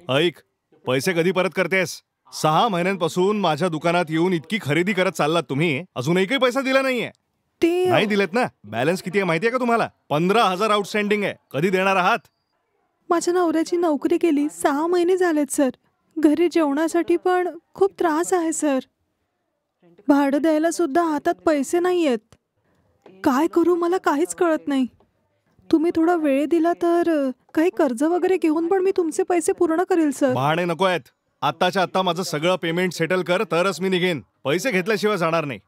ऐक, पैसे कधी परत करतेस? 6 महिन्यांपासून माझ्या दुकानात येऊन इतकी खरेदी करत चाललात तुम्ही, अजून एकही पैसा दिला नाहीये. ते नाही दिलेत ना? बॅलन्स किती आहे माहितीये का तुम्हाला? 15,000 आउटस्टँडिंग आहे. कधी देणार आहात? माझ्या नवऱ्याची नोकरी गेली 6 महिने झालेत सर. घरी जेवणासाठी पण खूप त्रास आहे सर. भाडं द्यायला सुद्धा हातात पैसे नाहीयेत. काय करू मला काहीच कळत नाही. तुम्ही थोडा वेळ दिला तर काही कर्ज वगैरे घेऊन पण मी तुमचे पैसे पूर्ण करेल सर. बहाणे नको आहेत. आत्ताच्या आत्ता माझं सगळं पेमेंट सेटल कर, तरच मी निघेन. पैसे घेतल्याशिवाय जाणार नाही.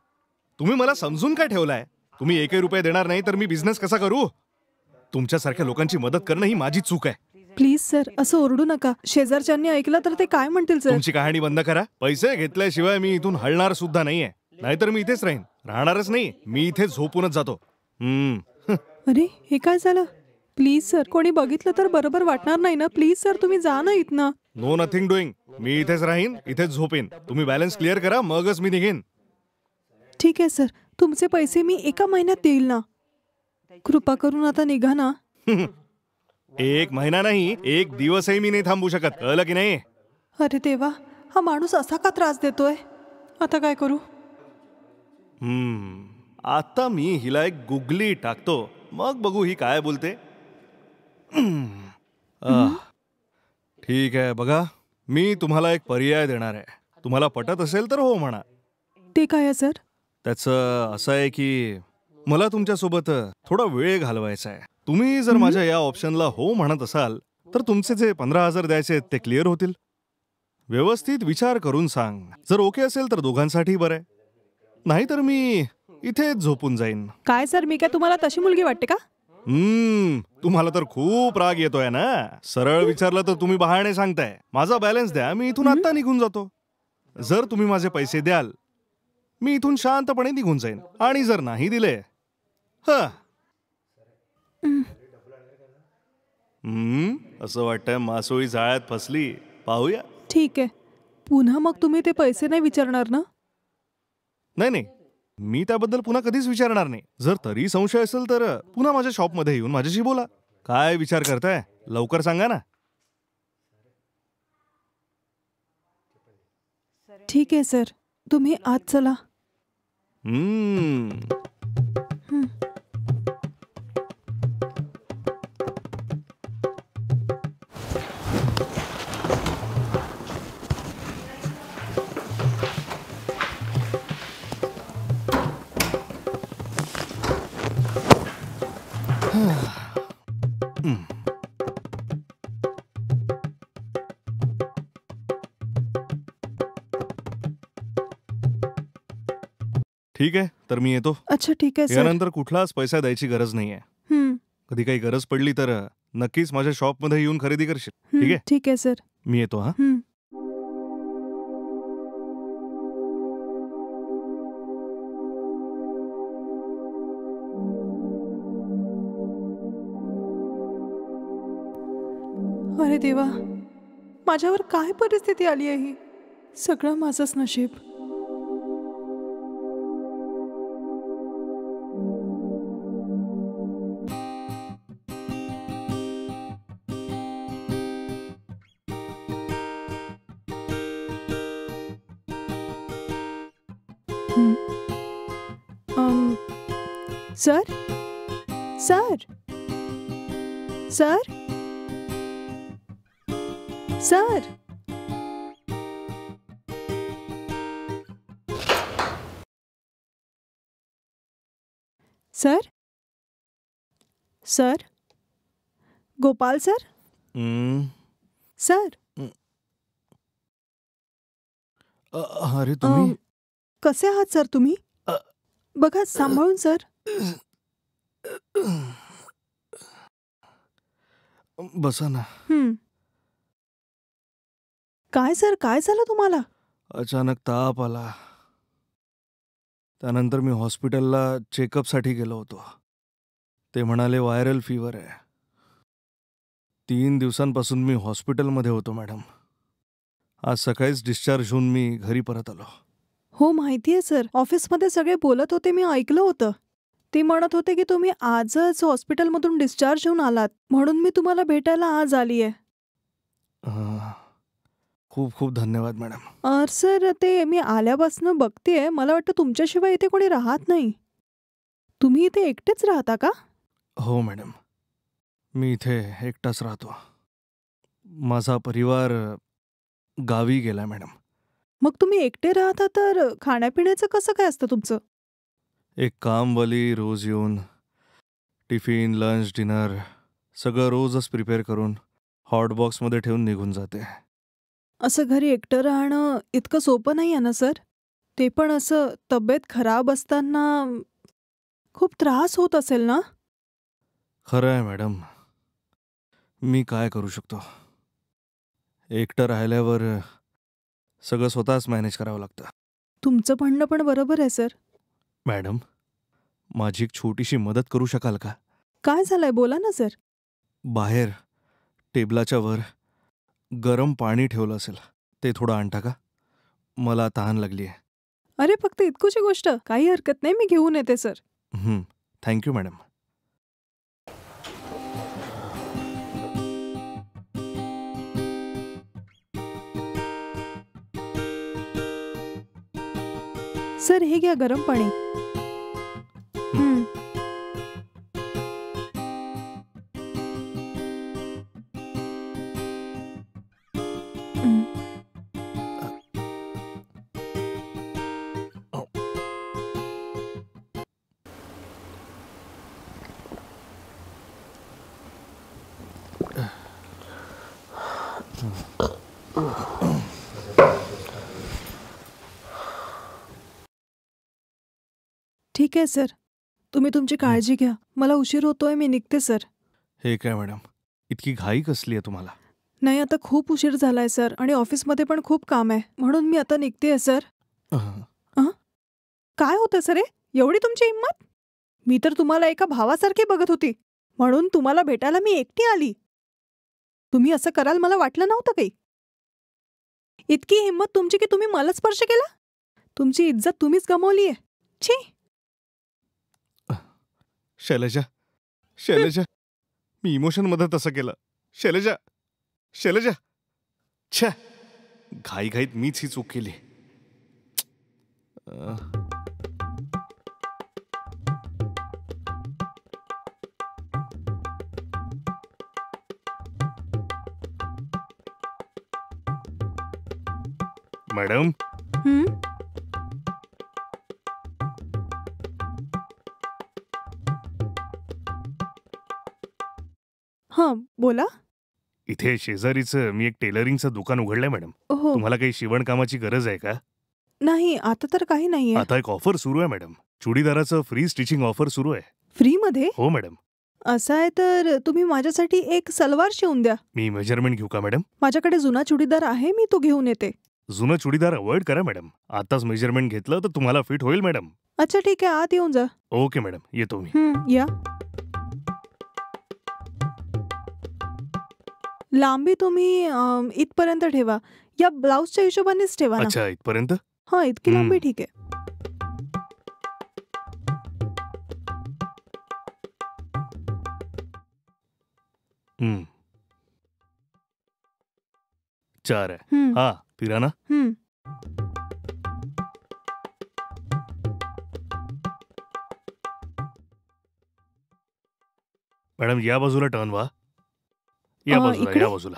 तुम्ही मला समजून काय ठेवलाय? तुम्ही एकही रुपये देणार नाही तर मी बिझनेस कसा करू? तुमच्यासारख्या लोकांची मदत करणं ही माझी चूक आहे. प्लीज सर, असं ओरडू नका. शेजारच्यांनी ऐकलं तर ते काय म्हणतील सर? तुमची कहाणी बंद करा. पैसे घेतल्याशिवाय मी इथून हलणार सुद्धा नाहीये. नाहीतर मी इथेच राहीन. राहणारच नाही. मी इथे झोपूनच जातो. अरे हे काय झालं? प्लीज सर, कोणी बघितलं तर बरोबर वाटणार नाही ना. प्लीज सर, तुम्ही जा ना इथनं. No nothing doing. मी इथेच राहीन, इथेच झोपेन. तुम्ही बॅलन्स क्लिअर करा, मगच मी निघेन. ठीक आहे सर, तुमचे पैसे मी 1 महिन्यात देईल ना. कृपा करून आता निघा ना. 1 महिना नाही, 1 दिवसही मी नाही थांबू शकत. कळलं की नाही? अरे देवा, हा माणूस असा का त्रास देतोय? आता काय करू? आता मी हिला एक गुगली टाकतो, मग बघू ही काय बोलते. ठीक आहे, बघा, मी तुम्हाला एक पर्याय देणार आहे. तुम्हाला पटत असेल तर हो म्हणा. ते काय आहे सर? त्याचं असं आहे की मला तुमच्यासोबत थोडा वेळ घालवायचा आहे. तुम्ही जर माझ्या या ऑप्शनला हो म्हणत असाल तर तुमचे जे 15,000 द्यायचे ते क्लिअर होतील. व्यवस्थित विचार करून सांग. जर ओके असेल तर दोघांसाठी बरं आहे. नाही तर मी इथेच झोपून जाईन. काय सर, मी काय तुम्हाला तशी मुलगी वाटते का? तुम्हाला तर खूप राग येतोय ना. सरळ विचारलं तर तुम्ही बहाणे सांगताय. माझा बॅलन्स द्या, मी इथून आता निघून जातो. जर तुम्ही माझे पैसे द्याल मी इथून शांतपणे निघून जाईन. आणि जर नाही दिले असं वाटतंय मासोळी जाळ्यात फसली. पाहूया. ठीक आहे, पुन्हा मग तुम्ही ते पैसे नाही विचारणार ना? नाही, मी त्याबद्दल पुन्हा कधीच विचारणार नाही. जर तरी संशय असेल तर पुन्हा माझ्या शॉपमध्ये येऊन माझ्याशी बोला. काय विचार करताय? लवकर सांगा ना. ठीक आहे सर, तुम्ही आत चला. ठीक आहे, तर मी येतो. अच्छा ठीक आहे सर. यानंतर कुठलाच पैसा द्यायची गरज नाहीये. कधी काही गरज पडली तर नक्कीच माझ्या शॉपमध्ये येऊन खरेदी करशील. ठीक आहे? ठीक आहे सर. मी येतो. हा. अरे देवा, माझ्यावर काय परिस्थिती आली आहे ही? सगळं माझंच नशीब. Sir sir sir sir sir sir Gopal sir sir अरे तुम्ही कसे आहात सर तुम्ही? बघा सांभाळून सर. बसा ना. काय सर, काय झालं तुम्हाला? अचानक ताप आला. त्यानंतर मी हॉस्पिटलला चेकअपसाठी गेलो होतो. ते म्हणाले व्हायरल फीवर आहे. 3 दिवसांपासून मी हॉस्पिटलमध्ये होतो मॅडम. आज सकाळीच डिस्चार्ज होऊन मी घरी परत आलो. हो माहितीये सर, ऑफिसमध्ये सगळे बोलत होते, मी ऐकलं होतं. ते म्हणत होते की तुम्ही आजच हॉस्पिटलमधून डिस्चार्ज होऊन आलात, म्हणून मी तुम्हाला भेटायला आज आली आहे. खूप खूप धन्यवाद मॅडम. सर ते मी आल्यापासून बघतेय, मला वाटतं तुमच्याशिवाय इथे कोणी राहत नाही. तुम्ही इथे एकटेच राहता का? हो मॅडम, मी इथे एकटाच राहतो. माझा परिवार गावी गेला मॅडम. मग तुम्ही एकटे राहता तर खाण्यापिण्याचं कसं काय असतं तुमचं? एक कामवाली रोज येऊन टिफिन, लंच, डिनर सगळं रोजच प्रिपेअर करून हॉट बॉक्समध्ये ठेवून निघून जाते. असं घरी एकटं राहणं इतकं सोपं नाही आहे ना सर. ते पण असं तब्येत खराब असताना खूप त्रास होत असेल ना? खरं आहे मॅडम, मी काय करू शकतो. एकटं राहिल्यावर सगळं स्वतःच मॅनेज करावं लागतं. तुमचं म्हणणं पण बरोबर आहे सर. मॅडम, माझी एक छोटीशी मदत करू शकाल का? काय झालंय बोला ना सर. बाहेर टेबलाच्या वर गरम पाणी ठेवलं असेल, ते थोडं आणता का? मला तहान लागली आहे. अरे फक्त इतकुशी गोष्ट, काही हरकत नाही, मी घेऊन येते सर. Thank you madam. सर हे घ्या गरम पाणी. हं. हं. ठीक आहे सर, तुम्ही तुमची काळजी घ्या. मला उशीर होतोय, मी निघते सर. हे काय मॅडम, इतकी घाई कसली आहे तुम्हाला? नाही आता खूप उशीर झालाय सर आणि ऑफिसमध्ये पण खूप काम आहे, म्हणून मी आता निघतेय सर. अहं. काय होतं सर हे? एवढी तुमची हिंमत? मी तर तुम्हाला एका भावासारखी बघत होती, म्हणून तुम्हाला भेटायला मी एकटी आली. तुम्ही असं कराल मला वाटलं नव्हतं काही. इतकी हिंमत तुमची की तुम्ही मला स्पर्श केला? तुमची इज्जत तुम्हीच गमावली आहे. छी. शैलजा, शैलजा, मी इमोशनमध्ये तसं केलं. शैलजा, शैलजा, छे, घाईघाईत मीच ही चूक केली. मॅडम, हं? हां बोला. इथे शेजारीचं मी एक टेलरिंगचं दुकान उघडलंय मॅडम. हो. तुम्हाला काही शिवणकामाची गरज आहे का? नाही आता तर काही नाहीये. आता एक ऑफर सुरू आहे मॅडम. चुडीदाराचं फ्री स्टिचिंग ऑफर सुरू आहे. फ्रीमध्ये? हो मॅडम. असं आहे तर तुम्ही माझ्यासाठी एक सलवार शिवून द्या. मी मेजरमेंट घेऊ का मॅडम? माझ्याकडे जुना चुडीदार आहे, मी तो घेऊन येते. जुनं चुडीदार अवॉइड करा मॅडम. आताच मेजरमेंट घेतलं तर तुम्हाला फिट होईल मॅडम. अच्छा ठीक आहे, आत येऊन जा. ओके मॅडम, येतो मी. या. लांबी तुम्ही इथपर्यंत ठेवा. या ब्लाऊजच्या हिशोबानेच ठेवा ना. अच्छा, इथपर्यंत? हां इतकी लांबी ठीक आहे. हं. 4 आहे. हं. हा, फिरा ना. हं. मॅडम या बाजूला टर्न व्हा. या बाजूला, इकडे? या बाजूला.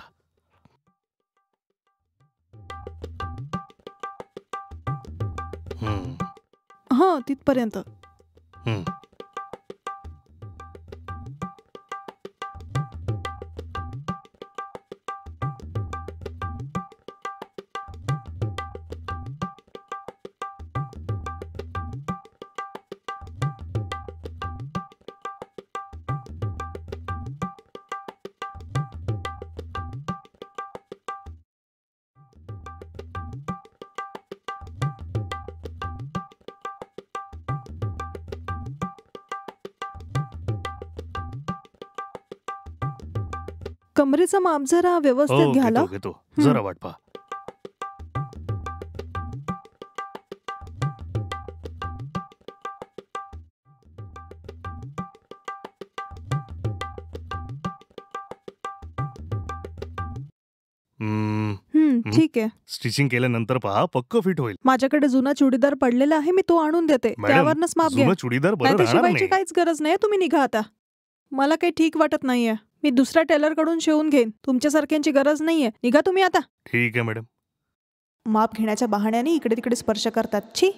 हं, हां तिथपर्यंत. हं. कमरेचं माप जरा व्यवस्थित हो, घ्याला. घेतो, घेतो. जरा वाट पहा. हं, हं. ठीक आहे. स्टिचिंग केल्यानंतर पहा, पक्क फिट होईल. माझ्याकडे जुना चुडीदार पडलेला आहे, मी तो आणून देते. मॅडम, त्यावरनच माप घ्या. जुनं चुडीदार बरं नाहीतर राहणार शिवायची नाही. काहीच गरज नाही. तुम्ही निघा आता. मला काही ठीक वाटत नाहीये. मी दुसऱ्या टेलर कडून शिवून घेईन. तुमच्यासारख्यांची गरज नाहीये. निघा तुम्ही आता. ठीक आहे मॅडम. माप घेण्याच्या बहाण्याने इकडे तिकडे स्पर्श करतात. छी.